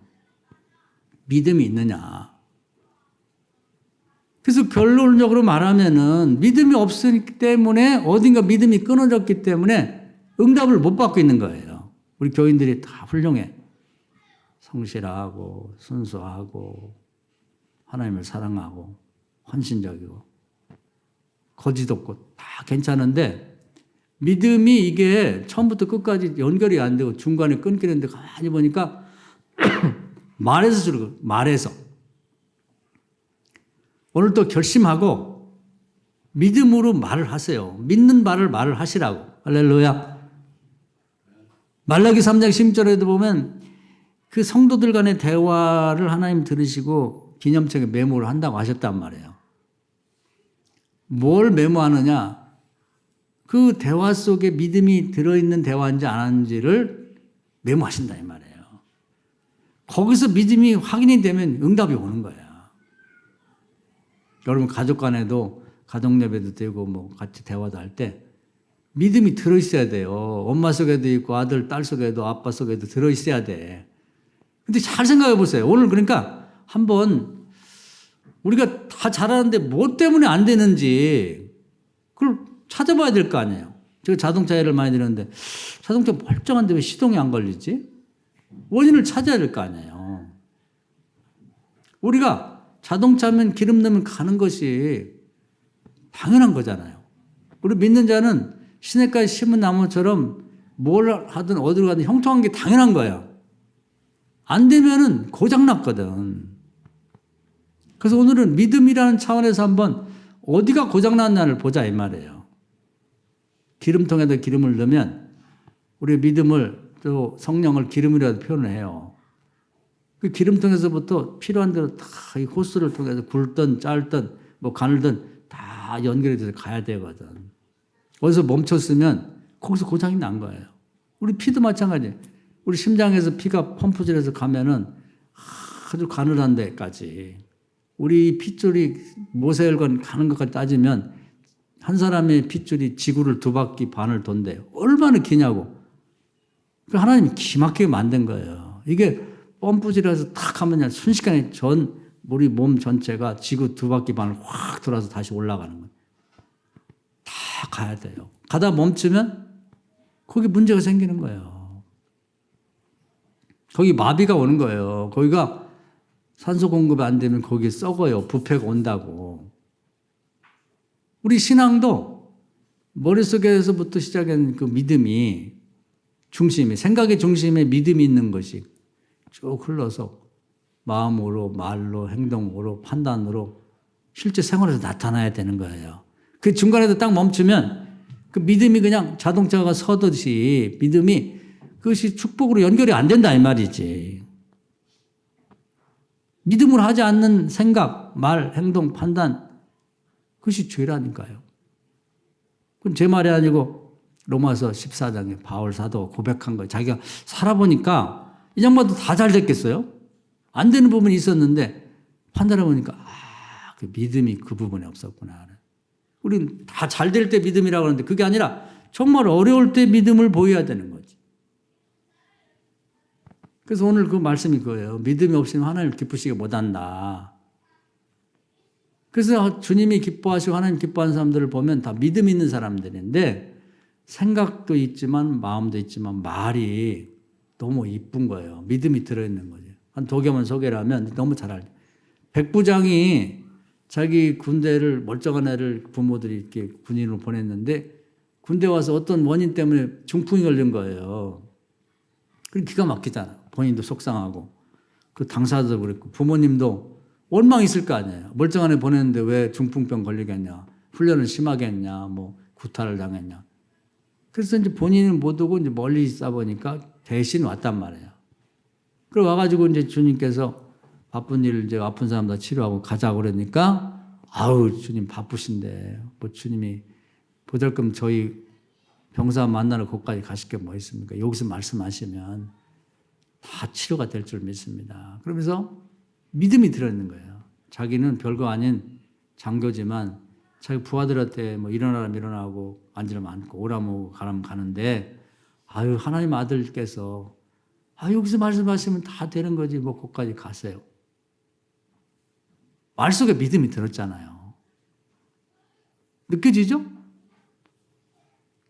믿음이 있느냐. 그래서 결론적으로 말하면은 믿음이 없기 때문에 어딘가 믿음이 끊어졌기 때문에 응답을 못 받고 있는 거예요. 우리 교인들이 다 훌륭해. 성실하고 순수하고 하나님을 사랑하고 헌신적이고 거짓 없고 다 괜찮은데 믿음이 이게 처음부터 끝까지 연결이 안 되고 중간에 끊기는데 가만히 보니까 말에서 주는 거 말에서 오늘 또 결심하고 믿음으로 말을 하세요. 믿는 말을 하시라고. 할렐루야. 말라기 3장 10절에도 보면 그 성도들 간의 대화를 하나님 들으시고 기념책에 메모를 한다고 하셨단 말이에요. 뭘 메모하느냐? 그 대화 속에 믿음이 들어있는 대화인지 안 하는지를 메모하신다 이 말이에요. 거기서 믿음이 확인이 되면 응답이 오는 거야. 여러분 가족 간에도 가족 예배도 되고 뭐 같이 대화도 할 때 믿음이 들어있어야 돼요. 엄마 속에도 있고 아들, 딸 속에도 아빠 속에도 들어있어야 돼. 근데 잘 생각해 보세요. 오늘 그러니까 한번 우리가 다 잘하는데 뭐 때문에 안 되는지 그걸 찾아봐야 될 거 아니에요. 제가 자동차 예를 많이 들었는데 자동차 멀쩡한데 왜 시동이 안 걸리지? 원인을 찾아야 될 거 아니에요. 우리가 자동차면 기름 넣으면 가는 것이 당연한 거잖아요. 우리 믿는 자는 시냇가에 심은 나무처럼 뭘 하든 어디로 가든 형통한 게 당연한 거예요. 안 되면은 고장났거든. 그래서 오늘은 믿음이라는 차원에서 한번 어디가 고장났나를 보자 이 말이에요. 기름통에다 기름을 넣으면 우리 믿음을 또 성령을 기름이라도 표현을 해요. 그 기름통에서부터 필요한 대로 다 이 호스를 통해서 굵든 짧든 뭐 가늘든 다 연결이 돼서 가야 되거든. 어디서 멈췄으면 거기서 고장이 난 거예요. 우리 피도 마찬가지. 우리 심장에서 피가 펌프질해서 가면은 아주 가늘한 데까지 우리 핏줄이 모세혈관 가는 것까지 따지면 한 사람의 핏줄이 지구를 2바퀴 반을 돈대요. 얼마나 기냐고. 하나님이 기막히게 만든 거예요. 이게 펌프질해서 탁 하면 순식간에 우리 몸 전체가 지구 2바퀴 반을 확 돌아서 다시 올라가는 거예요. 다 가야 돼요. 가다 멈추면 거기 문제가 생기는 거예요. 거기 마비가 오는 거예요. 거기가 산소 공급이 안 되면 거기 썩어요. 부패가 온다고. 우리 신앙도 머릿속에서부터 시작한 그 믿음이 생각의 중심에 믿음이 있는 것이 쭉 흘러서 마음으로, 말로, 행동으로, 판단으로 실제 생활에서 나타나야 되는 거예요. 그 중간에도 딱 멈추면 그 믿음이 그냥 자동차가 서듯이 믿음이 그것이 축복으로 연결이 안 된다 이 말이지. 믿음으로 하지 않는 생각, 말, 행동, 판단 그것이 죄라니까요. 그건 제 말이 아니고 로마서 14장에 바울 사도 고백한 거예요. 자기가 살아보니까 이 양반도 다 잘 됐겠어요? 안 되는 부분이 있었는데 판단해 보니까 그 믿음이 그 부분에 없었구나. 우린 다 잘 될 때 믿음이라고 하는데 그게 아니라 정말 어려울 때 믿음을 보여야 되는 거지. 그래서 오늘 그 말씀이 그거예요. 믿음이 없으면 하나님 기쁘시게 못한다. 그래서 주님이 기뻐하시고 하나님 기뻐하는 사람들을 보면 다 믿음 있는 사람들인데 생각도 있지만 마음도 있지만 말이 너무 이쁜 거예요. 믿음이 들어있는 거죠. 한 도겸은 소개를 하면 너무 잘 알죠. 백부장이 자기 군대를 멀쩡한 애를 부모들이 이렇게 군인으로 보냈는데 군대 와서 어떤 원인 때문에 중풍이 걸린 거예요. 그럼 기가 막히잖아. 본인도 속상하고. 그 당사자도 그랬고 부모님도 원망 있을 거 아니에요. 멀쩡한 애 보냈는데 왜 중풍병 걸리겠냐. 훈련을 심하게 했냐. 뭐 구타를 당했냐. 그래서 이제 본인은 못 오고 이제 멀리 있다 보니까 대신 왔단 말이에요. 그래 와가지고 이제 주님께서 바쁜 일 이제 아픈 사람 다 치료하고 가자고 그러니까 아우 주님 바쁘신데 뭐 주님이 보잘끔 저희 병사 만나러 거기까지 가실 게 뭐 있습니까? 여기서 말씀하시면 다 치료가 될 줄 믿습니다. 그러면서 믿음이 들어있는 거예요. 자기는 별거 아닌 장교지만 자기 부하들한테 뭐 일어나라 일어나고 앉으라면 앉고 오라면 가라면 가는데 아유 하나님 아들께서 여기서 말씀하시면 다 되는 거지 뭐 거기까지 가세요. 말 속에 믿음이 들었잖아요. 느껴지죠?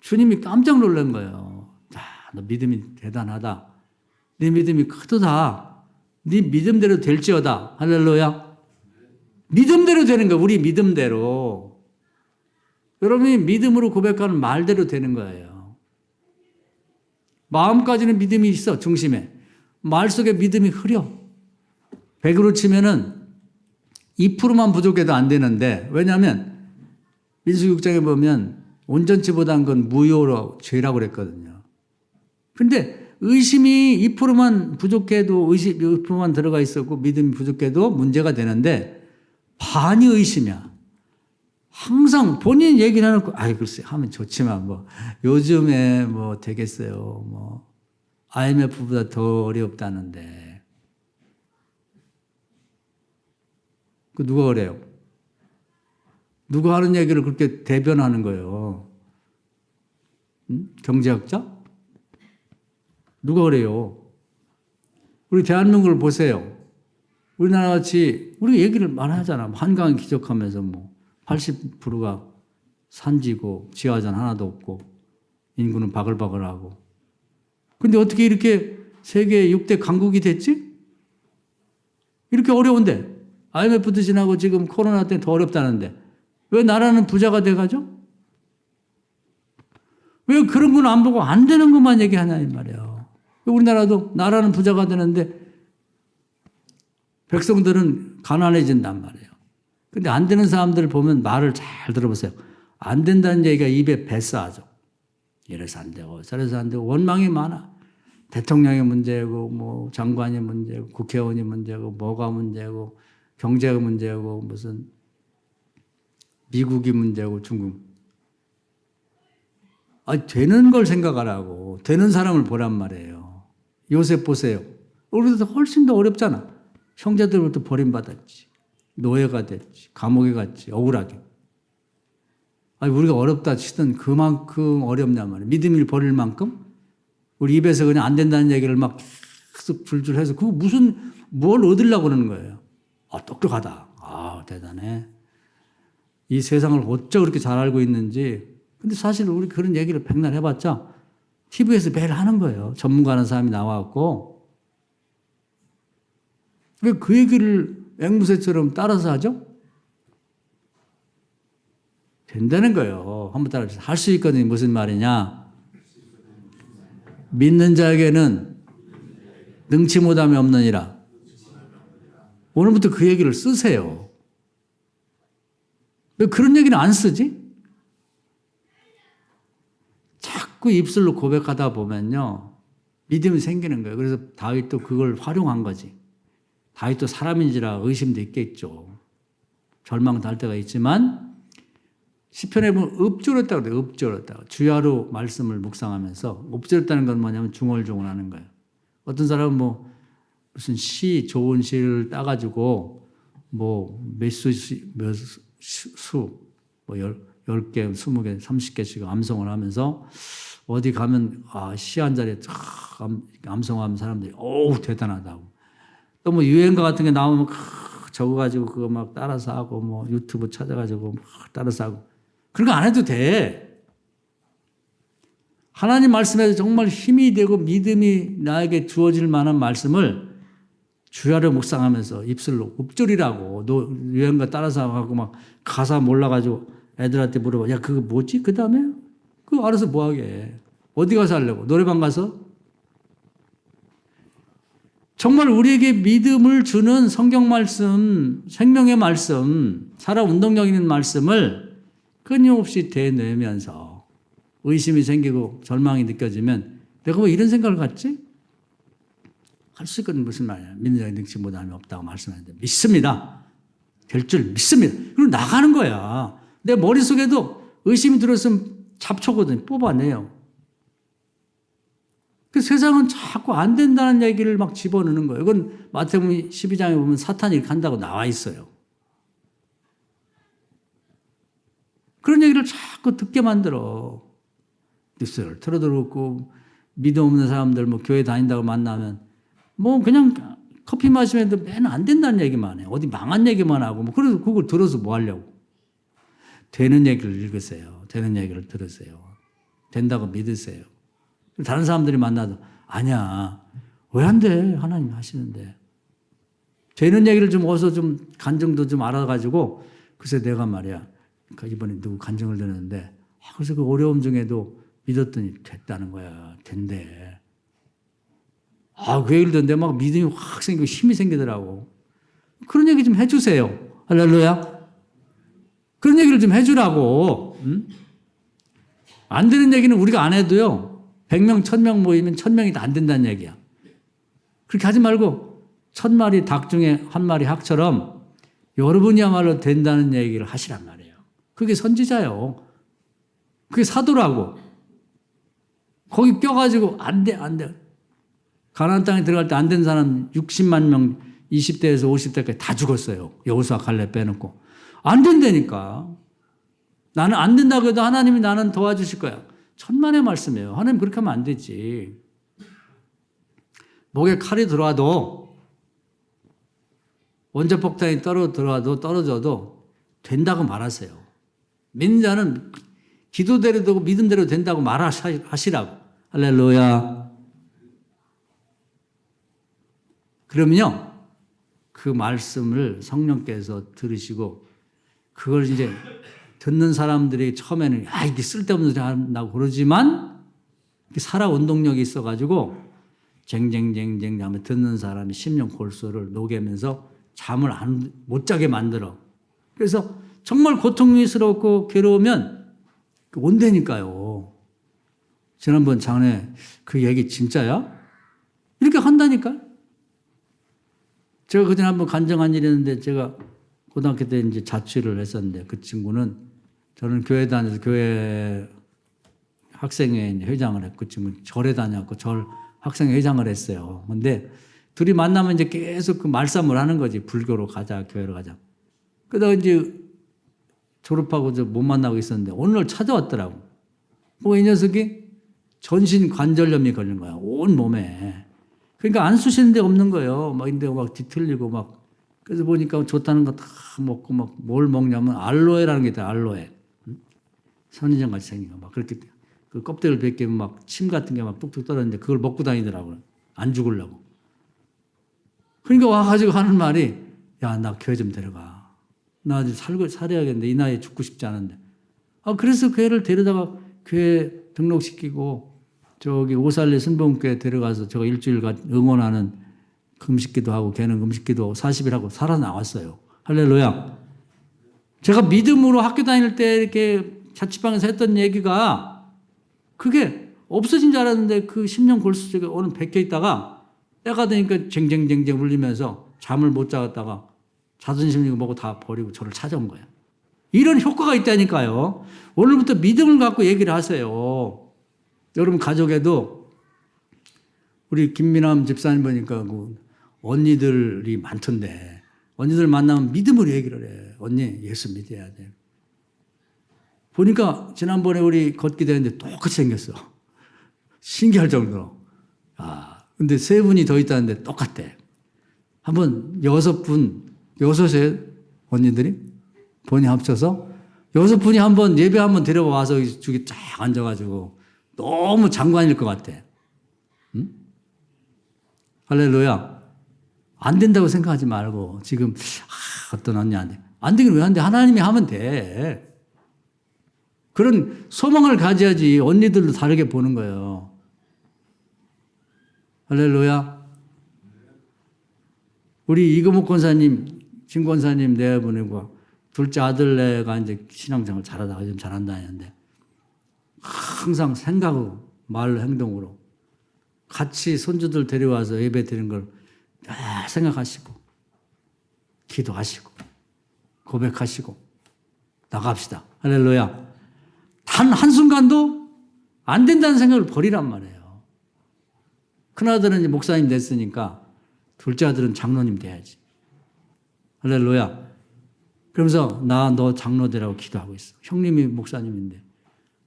주님이 깜짝 놀란 거예요. 자, 너 믿음이 대단하다. 네 믿음이 크도다. 네 믿음대로 될지어다. 할렐루야. 믿음대로 되는 거예요. 우리 믿음대로. 여러분이 믿음으로 고백하는 말대로 되는 거예요. 마음까지는 믿음이 있어, 중심에. 말 속에 믿음이 흐려. 100으로 치면은 2%만 부족해도 안 되는데, 왜냐하면 민수기 6장에 보면 온전치보다는 건 무효로 죄라고 그랬거든요. 근데 의심이 2%만 부족해도 2%만 들어가 있었고 믿음이 부족해도 문제가 되는데 반이 의심이야. 항상 본인 얘기를 해놓고 글쎄 하면 좋지만 뭐 요즘에 뭐 되겠어요. 뭐 IMF보다 더 어렵다는데 그 누가 그래요? 누가 하는 얘기를 그렇게 대변하는 거예요? 경제학자? 누가 그래요? 우리 대한민국을 보세요. 우리나라 같이 우리 얘기를 많이 하잖아. 한강 기적하면서 뭐 80%가 산지고 지하전 하나도 없고 인구는 바글바글하고. 근데 어떻게 이렇게 세계 6대 강국이 됐지? 이렇게 어려운데 IMF도 지나고 지금 코로나 때문에 더 어렵다는데 왜 나라는 부자가 돼가죠? 왜 그런 건 안 보고 안 되는 것만 얘기하냐 이 말이에요. 우리나라도 나라는 부자가 되는데 백성들은 가난해진단 말이에요. 근데 안 되는 사람들을 보면 말을 잘 들어보세요. 안 된다는 얘기가 입에 뱃사하죠. 이래서 안 되고 저래서 안 되고 원망이 많아. 대통령의 문제고 뭐 장관이 문제고 국회의원이 문제고 뭐가 문제고 경제가 문제고 무슨 미국이 문제고 중국. 되는 걸 생각하라고. 되는 사람을 보란 말이에요. 요셉 보세요. 우리보다 훨씬 더 어렵잖아. 형제들부터 버림받았지. 노예가 됐지. 감옥에 갔지. 억울하게. 우리가 어렵다 치든 그만큼 어렵냔 말이에요. 믿음을 버릴 만큼 우리 입에서 그냥 안 된다는 얘기를 막 계속 줄줄 해서 그거 뭘 얻으려고 그러는 거예요. 똑똑하다. 대단해. 이 세상을 어쩌 그렇게 잘 알고 있는지. 근데 사실 우리 그런 얘기를 백날 해봤자 TV에서 매일 하는 거예요. 전문가라는 사람이 나와갖고. 왜 그 얘기를 앵무새처럼 따라서 하죠? 된다는 거예요. 한번 따라해보세요. 할 수 있거든요. 무슨 말이냐. 믿는 자에게는 능치 못함이 없느니라. 오늘부터 그 얘기를 쓰세요. 왜 그런 얘기는 안 쓰지? 자꾸 입술로 고백하다 보면요. 믿음이 생기는 거예요. 그래서 다윗도 그걸 활용한 거지. 다윗도 사람인지라 의심도 있겠죠. 절망도 할 때가 있지만 시편에 보면 읊조렸다고 그래요. 읊조렸다고. 주야로 말씀을 묵상하면서 읊조렸다는 건 뭐냐면 중얼중얼하는 거예요. 어떤 사람은 뭐 무슨 좋은 시를 따가지고 뭐 몇 수, 뭐 10개, 20개, 30개씩 암송을 하면서 어디 가면 시 한 자리에 암송하는 사람들이 대단하다고. 또 뭐 유행가 같은 게 나오면 적어가지고 그거 막 따라서 하고 뭐 유튜브 찾아가지고 막 따라서 하고 그런 거 안 해도 돼. 하나님 말씀에서 정말 힘이 되고 믿음이 나에게 주어질 만한 말씀을 주야로 묵상하면서 입술로 읊조리라고. 너 유행가 따라서 하고 막 가사 몰라가지고 애들한테 물어봐. 야 그거 뭐지? 그 다음에 그거 알아서 뭐하게. 어디 가서 하려고? 노래방 가서? 정말 우리에게 믿음을 주는 성경 말씀, 생명의 말씀, 살아 운동력 있는 말씀을 끊임없이 되뇌면서 의심이 생기고 절망이 느껴지면 내가 왜 이런 생각을 갖지? 할 수 있거든. 무슨 말이야. 믿는 자의 능치보다 함이 없다고 말씀하는데 믿습니다. 될 줄 믿습니다. 그리고 나가는 거야. 내 머릿속에도 의심이 들었으면 잡초거든. 뽑아내요. 그 세상은 자꾸 안 된다는 얘기를 막 집어넣는 거예요. 이건 마태복음 12장에 보면 사탄이 이렇게 한다고 나와 있어요. 그런 얘기를 자꾸 듣게 만들어. 뉴스를 틀어들었고 믿음 없는 사람들 뭐 교회 다닌다고 만나면 뭐 그냥 커피 마시면 맨 안 된다는 얘기만 해. 어디 망한 얘기만 하고 뭐 그래서 그걸 들어서 뭐 하려고. 되는 얘기를 읽으세요. 되는 얘기를 들으세요. 된다고 믿으세요. 다른 사람들이 만나도 아니야. 왜 안 돼? 하나님 하시는데. 되는 얘기를 좀 어서 좀 간증도 좀 알아가지고 글쎄 내가 말이야. 이번에 누구 간증을 듣는데 그래서 그 어려움 중에도 믿었더니 됐다는 거야. 된대. 그 얘기를 듣는데 막 믿음이 확 생기고 힘이 생기더라고. 그런 얘기 좀 해주세요. 할렐루야. 그런 얘기를 좀 해주라고. 응? 안 되는 얘기는 우리가 안 해도요. 100명, 1000명 모이면 1000명이 다 안 된다는 얘기야. 그렇게 하지 말고 1000마리 닭 중에 한 마리 학처럼 여러분이야말로 된다는 얘기를 하시란 말이에요. 그게 선지자요. 그게 사도라고. 거기 껴가지고 안 돼, 안 돼. 가나안 땅에 들어갈 때 안 된 사람 60만 명 20대에서 50대까지 다 죽었어요. 여호수아 갈렙 빼놓고. 안 된다니까. 나는 안 된다고 해도 하나님이 나는 도와주실 거야. 천만의 말씀이에요. 하나님 그렇게 하면 안 되지. 목에 칼이 들어와도 원자폭탄이 떨어져도 된다고 말하세요. 믿는 자는 기도대로 되고 믿음대로 된다고 말하시라고. 할렐루야. 그러면요, 그 말씀을 성령께서 들으시고, 그걸 이제 듣는 사람들이 처음에는, 이게 쓸데없는 소리 한다고 그러지만, 살아 운동력이 있어가지고, 쟁쟁쟁쟁 하면 듣는 사람이 심령 골수를 녹이면서 잠을 못 자게 만들어. 그래서 정말 고통스럽고 괴로우면 온다니까요. 지난번 장에 그 얘기 진짜야? 이렇게 한다니까? 제가 그전에 한번 간증한 일이 있는데 제가 고등학교 때 이제 자취를 했었는데 그 친구는 저는 교회 다녀서 교회 학생회 회장을 했고 그 친구는 절에 다녔고 절 학생회 회장을 했어요. 근데 둘이 만나면 이제 계속 그 말싸움을 하는 거지. 불교로 가자, 교회로 가자. 그러다가 이제 졸업하고 못 만나고 있었는데 어느 날 찾아왔더라고. 이 녀석이 전신 관절염이 걸린 거야. 온 몸에. 그러니까 안 쑤시는 데 없는 거예요. 근데 막 뒤틀리고 막. 그래서 보니까 좋다는 거 다 먹고 막 뭘 먹냐면 알로에라는 게 있다. 알로에. 선인장 같이 생긴 거. 막 그렇게 그 껍데기를 벗기면 막 침 같은 게 막 뚝뚝 떨어지는데 그걸 먹고 다니더라고요. 안 죽으려고. 그러니까 와가지고 하는 말이 야, 나 교회 좀 데려가. 나 아직 살아야겠는데 이 나이에 죽고 싶지 않은데. 그래서 교회를 데려다가 교회 등록시키고 저기 오살리 순복음교회 데려가서 제가 일주일간 응원하는 금식기도 하고 걔는 금식기도 40일 하고 살아나왔어요. 할렐루야. 제가 믿음으로 학교 다닐 때 이렇게 자취방에서 했던 얘기가 그게 없어진 줄 알았는데 그 10년 골수 쪽에 오늘 백혀 있다가 때가 되니까 쟁쟁쟁쟁 울리면서 잠을 못 자갔다가 자존심 이고 뭐고 다 버리고 저를 찾아온 거예요. 이런 효과가 있다니까요. 오늘부터 믿음을 갖고 얘기를 하세요. 여러분 가족에도 우리 김미남 집사님 보니까 그 언니들이 많던데 언니들 만나면 믿음으로 얘기를 해. 언니 예수 믿어야 돼. 보니까 지난번에 우리 걷기 대회인데 똑같이 생겼어. 신기할 정도로. 근데 3분이 더 있다는데 똑같대. 한번 6의 언니들이 본인 합쳐서 6분이 한번 예배 한번 데려와서 저기 쫙 앉아가지고 너무 장관일 것 같아. 응? 할렐루야. 안 된다고 생각하지 말고 지금 어떤 언니한테 안 되긴 왜 안 돼? 하나님이 하면 돼. 그런 소망을 가져야지 언니들도 다르게 보는 거예요. 할렐루야. 우리 이금옥 권사님, 진 권사님 내보내고 둘째 아들내가 이제 신앙생활 잘하다가 좀 잘한다 했는데 항상 생각으로 말로 행동으로 같이 손주들 데려와서 예배 드리는 걸 늘 생각하시고 기도하시고 고백하시고 나갑시다. 할렐루야. 단 한순간도 안 된다는 생각을 버리란 말이에요. 큰아들은 이제 목사님 됐으니까 둘째 아들은 장로님 돼야지. 할렐루야. 그러면서 나 너 장로 되라고 기도하고 있어. 형님이 목사님인데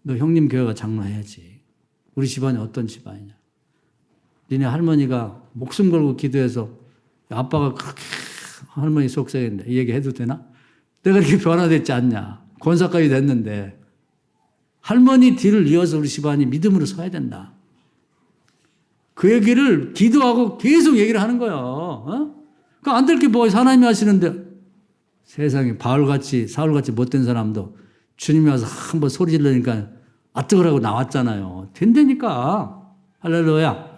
너 형님 교회가 장로 해야지. 우리 집안이 어떤 집안이냐. 니네 할머니가 목숨 걸고 기도해서 아빠가 그렇게 할머니 속삭였는데 이 얘기 해도 되나? 내가 이렇게 변화됐지 않냐. 권사까지 됐는데 할머니 뒤를 이어서 우리 집안이 믿음으로 서야 된다. 그 얘기를 기도하고 계속 얘기를 하는 거예요. 어? 그러니까 안 될 게 뭐 하나님이 하시는데 세상에 바울같이 사울같이 못된 사람도 주님이 와서 한번 소리 지르니까 아뜨거라고 나왔잖아요. 된다니까. 할렐루야.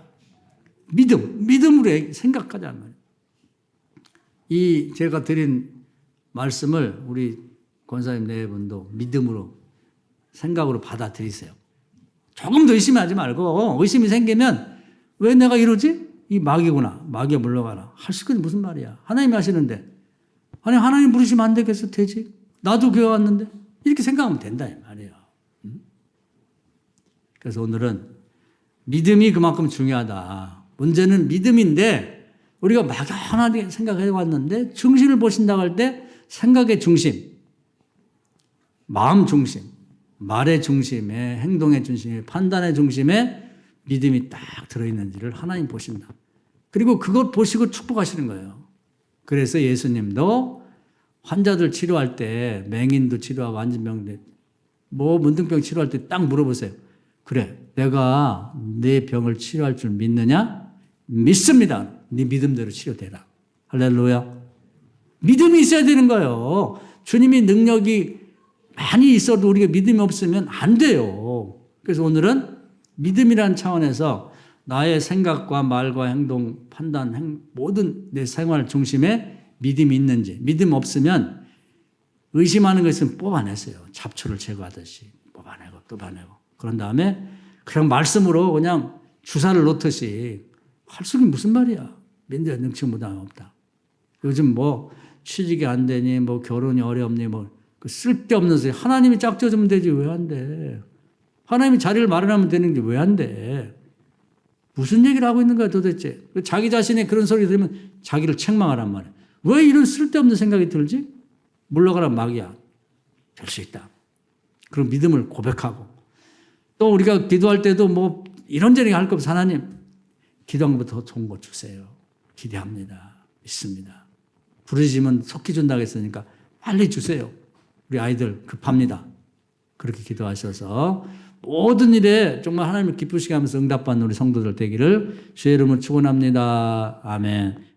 믿음으로 생각하자 말이에요. 이 제가 드린 말씀을 우리 권사님 네 분도 믿음으로 생각으로 받아들이세요. 조금 더 의심하지 말고 의심이 생기면 왜 내가 이러지? 이 마귀구나. 마귀에 물러가라. 할 수 있는 무슨 말이야. 하나님이 하시는데 아니 하나님 부르시면 안 되겠어? 되지. 나도 교회 왔는데 이렇게 생각하면 된다 이 말이에요. 그래서 오늘은 믿음이 그만큼 중요하다. 문제는 믿음인데 우리가 막연하게 생각해 왔는데 중심을 보신다고 할 때 생각의 중심, 마음 중심, 말의 중심에 행동의 중심에 판단의 중심에 믿음이 딱 들어있는지를 하나님 보신다. 그리고 그걸 보시고 축복하시는 거예요. 그래서 예수님도 환자들 치료할 때 맹인도 치료하고 안진병 뭐 문둥병 치료할 때 딱 물어보세요. 그래 내가 네 병을 치료할 줄 믿느냐? 믿습니다. 네 믿음대로 치료되라. 할렐루야. 믿음이 있어야 되는 거예요. 주님이 능력이 많이 있어도 우리가 믿음이 없으면 안 돼요. 그래서 오늘은 믿음이라는 차원에서 나의 생각과 말과 행동, 판단, 모든 내 생활 중심에 믿음이 있는지, 믿음 없으면 의심하는 것은 뽑아내세요. 잡초를 제거하듯이 뽑아내고 또 뽑아내고. 그런 다음에 그냥 말씀으로 그냥 주사를 놓듯이 할 수 있는 무슨 말이야. 믿는 능치보다 없다. 요즘 뭐 취직이 안 되니 뭐 결혼이 어렵니 뭐 그 쓸데없는 소리. 하나님이 짝져주면 되지 왜 안 돼. 하나님이 자리를 마련하면 되는 게 왜 안 돼. 무슨 얘기를 하고 있는 거야 도대체. 자기 자신의 그런 소리 들으면 자기를 책망하란 말이야. 왜 이런 쓸데없는 생각이 들지? 물러가라 마귀야. 될 수 있다. 그런 믿음을 고백하고 또 우리가 기도할 때도 뭐 이런저런 할 거 없어. 하나님 기도한 것보다 더 좋은 거 주세요. 기대합니다. 믿습니다. 부르짖으면 속히 준다고 했으니까 빨리 주세요. 우리 아이들 급합니다. 그렇게 기도하셔서 모든 일에 정말 하나님을 기쁘시게 하면서 응답받는 우리 성도들 되기를 주의 이름으로 축원합니다. 아멘.